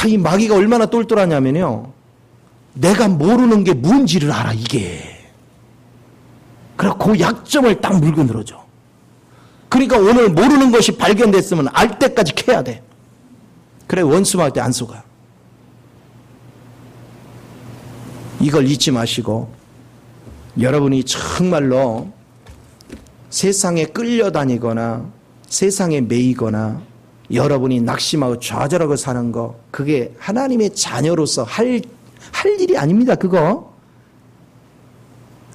이 마귀가 얼마나 똘똘하냐면요 내가 모르는 게 뭔지를 알아 이게. 그래서 그 약점을 딱 물고 늘어져. 그러니까 오늘 모르는 것이 발견됐으면 알 때까지 캐야 돼. 그래 원수할 때 안 속아. 이걸 잊지 마시고 여러분이 정말로 세상에 끌려다니거나 세상에 매이거나 여러분이 낙심하고 좌절하고 사는 거 그게 하나님의 자녀로서 할 일이 아닙니다. 그거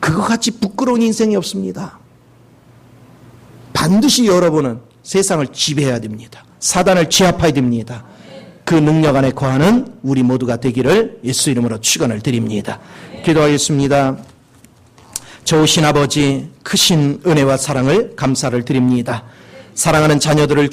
같이 부끄러운 인생이 없습니다. 반드시 여러분은 세상을 지배해야 됩니다. 사단을 제압해야 됩니다. 그 능력 안에 거하는 우리 모두가 되기를 예수 이름으로 축원을 드립니다. 기도하겠습니다. 좋으신 아버지 크신 은혜와 사랑을 감사를 드립니다. 사랑하는 자녀들을